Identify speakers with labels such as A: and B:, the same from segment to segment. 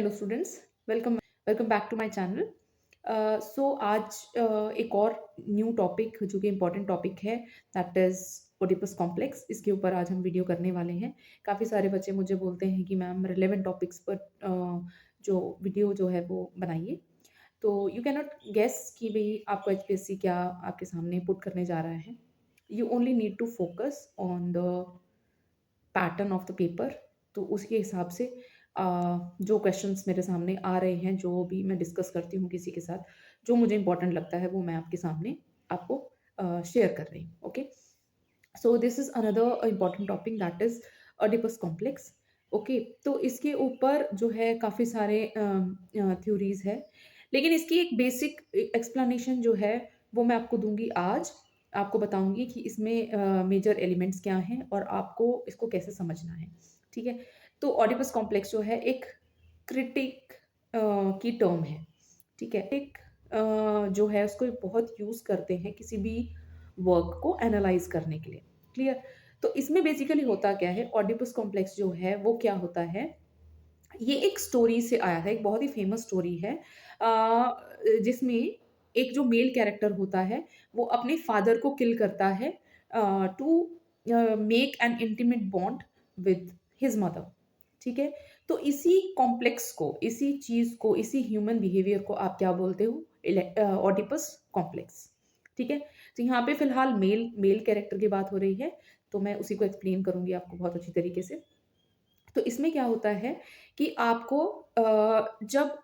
A: Hello students, welcome welcome back to my channel. So आज एक और न्यू टॉपिक जो कि इम्पोर्टेंट टॉपिक है, दैट इज़ ओडिपस कॉम्प्लेक्स। इसके ऊपर आज हम वीडियो करने वाले हैं। काफ़ी सारे बच्चे मुझे बोलते हैं कि मैम रिलेवेंट टॉपिक्स पर जो वीडियो जो है वो बनाइए। तो यू कैन नॉट गेस कि भई आपको एचपीएससी क्या आपके सामने पुट करने जा रहा है। You only need to focus on the pattern of the paper. तो उसके हिसाब से जो क्वेश्चंस मेरे सामने आ रहे हैं, जो भी मैं डिस्कस करती हूँ किसी के साथ, जो मुझे इम्पोर्टेंट लगता है वो मैं आपके सामने आपको शेयर कर रही हूँ। Okay, so this is another important topic that is Oedipus complex. Okay, तो इसके ऊपर जो है काफ़ी सारे थ्योरीज है, लेकिन इसकी एक बेसिक एक्सप्लेनेशन जो है वो मैं आपको दूंगी आज। आपको बताऊंगी कि इसमें मेजर एलिमेंट्स क्या हैं और आपको इसको कैसे समझना है। ठीक है, तो ऑडिपस कॉम्प्लेक्स जो है एक क्रिटिक की टर्म है। ठीक है, एक जो है उसको बहुत यूज़ करते हैं किसी भी वर्क को एनालाइज करने के लिए। क्लियर? तो इसमें बेसिकली होता क्या है, ऑडिपस कॉम्प्लेक्स जो है वो क्या होता है, ये एक स्टोरी से आया है, एक बहुत ही फेमस स्टोरी है जिसमें एक जो मेल कैरेक्टर होता है वो अपने फादर को किल करता है to make an intimate bond with his mother. ठीक है, तो इसी कॉम्प्लेक्स को, इसी चीज को, इसी ह्यूमन बिहेवियर को आप क्या बोलते हो? Oedipus complex. ठीक है, तो यहाँ पे फिलहाल मेल मेल कैरेक्टर की बात हो रही है, तो मैं उसी को एक्सप्लेन करूंगी आपको बहुत अच्छी तरीके से। तो इसमें क्या होता है कि आपको जब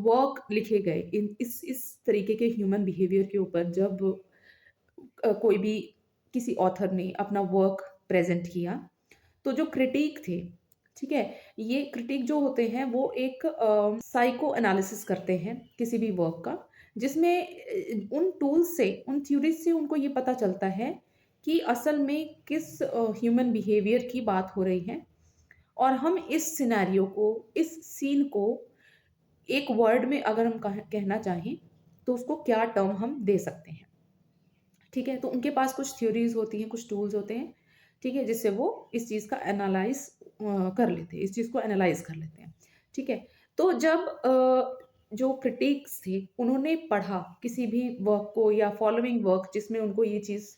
A: वर्क लिखे गए इस तरीके के ह्यूमन बिहेवियर के ऊपर, जब कोई भी किसी ऑथर ने अपना वर्क प्रेजेंट किया, तो जो क्रिटिक थे, ठीक है, ये क्रिटिक जो होते हैं वो एक साइको एनालिसिस करते हैं किसी भी वर्क का, जिसमें उन टूल्स से, उन थ्योरीज से उनको ये पता चलता है कि असल में किस ह्यूमन बिहेवियर की बात हो रही है, और हम इस सिनेरियो को, इस सीन को एक वर्ड में अगर हम कहना चाहें तो उसको क्या टर्म हम दे सकते हैं। ठीक है, तो उनके पास कुछ थ्योरीज होती हैं, कुछ टूल्स होते हैं, ठीक है, जिससे वो इस चीज़ का एनालाइज कर लेते हैं, इस चीज़ को एनालाइज कर लेते हैं। ठीक है, तो जब जो क्रिटिक्स थे उन्होंने पढ़ा किसी भी वर्क को या फॉलोइंग वर्क जिसमें उनको ये चीज़,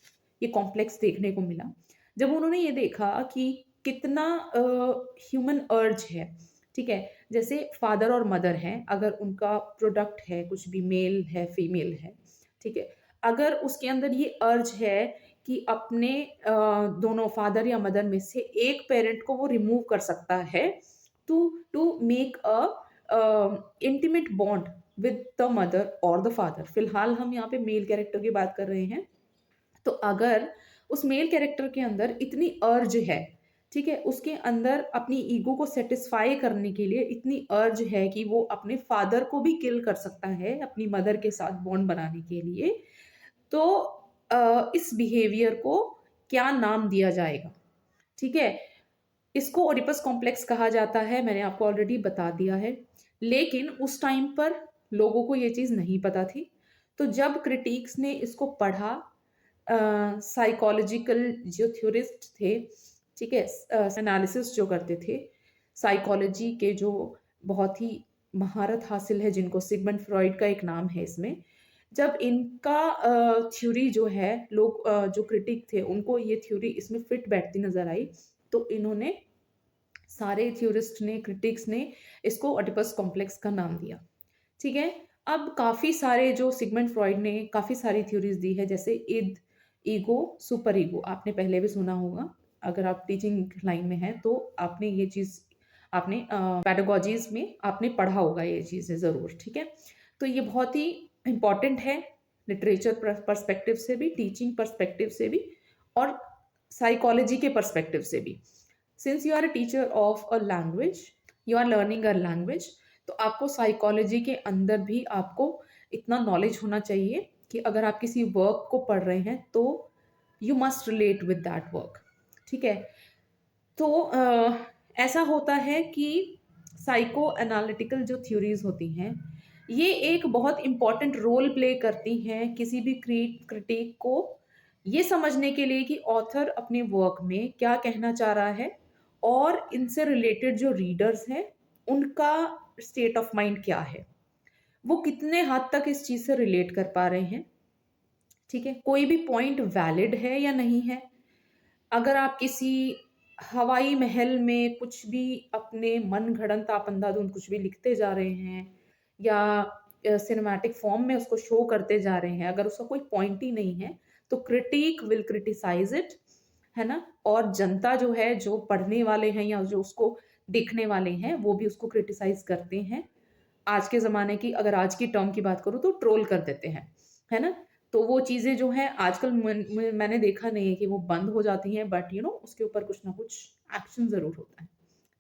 A: ये कॉम्प्लेक्स देखने को मिला, जब उन्होंने ये देखा कि कितना ह्यूमन अर्ज है। ठीक है, जैसे फादर और मदर हैं, अगर उनका प्रोडक्ट है, कुछ भी मेल है फीमेल है, ठीक है, अगर उसके अंदर ये अर्ज है कि अपने दोनों फादर या मदर में से एक पेरेंट को वो रिमूव कर सकता है to to make a intimate bond with the mother और द फादर। फिलहाल हम यहाँ पे मेल कैरेक्टर की बात कर रहे हैं। तो अगर उस मेल कैरेक्टर के अंदर इतनी अर्ज है, ठीक है, उसके अंदर अपनी ईगो को सेटिस्फाई करने के लिए इतनी अर्ज है कि वो अपने फादर को भी किल कर सकता है अपनी मदर के साथ बॉन्ड बनाने के लिए, तो इस बिहेवियर को क्या नाम दिया जाएगा? ठीक है, इसको ओडिपस कॉम्प्लेक्स कहा जाता है, मैंने आपको ऑलरेडी बता दिया है। लेकिन उस टाइम पर लोगों को ये चीज़ नहीं पता थी। तो जब क्रिटिक्स ने इसको पढ़ा, साइकोलॉजिकल जो थ्योरिस्ट थे, ठीक है, एनालिसिस जो करते थे, साइकोलॉजी के जो बहुत ही महारत हासिल है, जिनको सिगमंड फ्रॉइड का एक नाम है इसमें, जब इनका थ्योरी जो है, लोग जो क्रिटिक थे उनको ये थ्योरी इसमें फिट बैठती नजर आई, तो इन्होंने, सारे थ्योरिस्ट ने, क्रिटिक्स ने इसको ओडिपस कॉम्प्लेक्स का नाम दिया। ठीक है, अब काफ़ी सारे जो सिगमंड फ्रॉइड ने काफ़ी सारी थ्योरीज दी है, जैसे इद, ईगो, सुपर ईगो, आपने पहले भी सुना होगा। अगर आप टीचिंग लाइन में हैं तो आपने ये चीज़, आपने पेडागोजीज में आपने पढ़ा होगा ये चीज़ें ज़रूर। ठीक है, तो ये बहुत ही इम्पॉर्टेंट है, लिटरेचर पर्सपेक्टिव से भी, टीचिंग पर्सपेक्टिव से भी, और साइकोलॉजी के पर्सपेक्टिव से भी। Since you are a teacher of a language, you are learning a language, तो आपको साइकोलॉजी के अंदर भी आपको इतना नॉलेज होना चाहिए कि अगर आप किसी वर्क को पढ़ रहे हैं तो you must relate with that work. ठीक है, तो ऐसा होता है कि साइको एनालिटिकल जो थ्योरीज होती हैं, ये एक बहुत इम्पॉर्टेंट रोल प्ले करती हैं किसी भी क्रिटिक को ये समझने के लिए कि ऑथर अपने वर्क में क्या कहना चाह रहा है, और इनसे रिलेटेड जो रीडर्स हैं उनका स्टेट ऑफ माइंड क्या है, वो कितने हद तक इस चीज से रिलेट कर पा रहे हैं। ठीक है, कोई भी पॉइंट वैलिड है या नहीं है। अगर आप किसी हवाई महल में कुछ भी अपने मन घड़ंत आप अंधाधुंध कुछ भी लिखते जा रहे हैं, या सिनेमैटिक फॉर्म में उसको शो करते जा रहे हैं, अगर उसका कोई पॉइंट ही नहीं है, तो क्रिटिक विल क्रिटिसाइज इट, है ना। और जनता जो है, जो पढ़ने वाले हैं या जो उसको देखने वाले हैं, वो भी उसको क्रिटिसाइज करते हैं। आज के ज़माने की, अगर आज की टर्म की बात करूँ, तो ट्रोल कर देते हैं, है ना। तो वो चीज़ें जो हैं आजकल मैंने देखा नहीं है कि वो बंद हो जाती हैं, बट उसके ऊपर कुछ ना कुछ एक्शन ज़रूर होता है।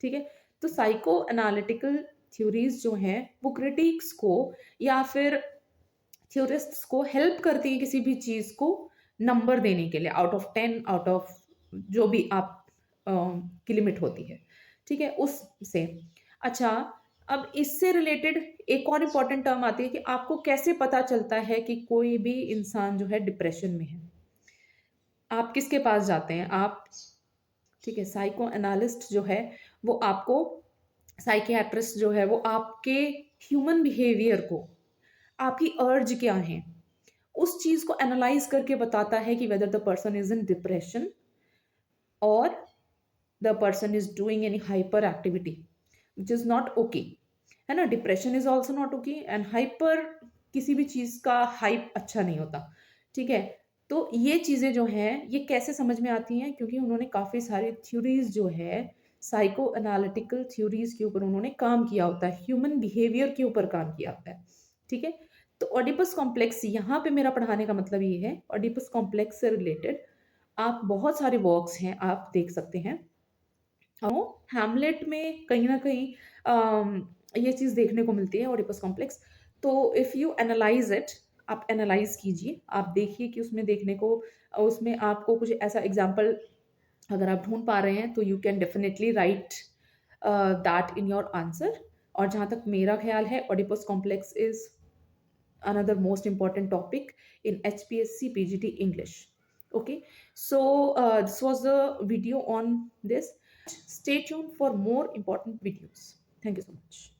A: ठीक है? तो साइको एनालिटिकल थ्योरीज़ जो हैं, वो क्रिटिक्स को या फिर थ्योरिस्ट्स को हेल्प करती हैं किसी भी चीज़ को नंबर देने के लिए, आउट ऑफ 10, आउट ऑफ जो भी आप की लिमिट होती है। ठीक है? उससे। अच्छा, अब इससे रिलेटेड एक और इम्पोर्टेंट टर्म आती है कि आपको कैसे पता चलता है कि कोई भी इंसान जो है डिप्रेशन में है। आप किसके पास जाते हैं? आप, ठीक है, साइको एनालिस्ट जो है, वो आपको, साइकियाट्रिस्ट जो है, वो आपके ह्यूमन बिहेवियर को, आपकी अर्ज क्या है, उस चीज़ को एनालाइज़ करके बताता है कि whether the person is in depression और the person is doing any hyper activity which is not okay, है ना। Depression is also not okay, and hyper, किसी भी चीज़ का हाइप अच्छा नहीं होता। ठीक है? तो ये चीज़ें जो हैं, ये कैसे समझ में आती हैं? क्योंकि उन्होंने काफ़ी सारी थ्योरीज़ जो है, साइको एनालिटिकल थ्योरीज़ के ऊपर उन्होंने काम किया होता है, ह्यूमन बिहेवियर के ऊपर काम किया होता है। ठीक है? तो ओडिपस कॉम्प्लेक्स, यहाँ पे मेरा पढ़ाने का मतलब ये है, ओडिपस कॉम्प्लेक्स से रिलेटेड आप बहुत सारे वर्क्स हैं, आप देख सकते हैं। हैमलेट में कहीं न कहीं ये चीज़ देखने को मिलती है, ओडिपस कॉम्प्लेक्स। तो इफ यू एनालाइज़ इट, आप एनालाइज़ कीजिए, आप देखिए कि उसमें देखने को, उसमें आपको कुछ ऐसा एग्ज़ाम्पल अगर आप ढूँढ पा रहे हैं, तो you can definitely right that in your answer. और जहाँ तक मेरा ख़्याल है, Oedipus complex is another most important topic in HPSC PGT English. Okay, so this was the video on this. Stay tuned for more important videos. Thank you so much.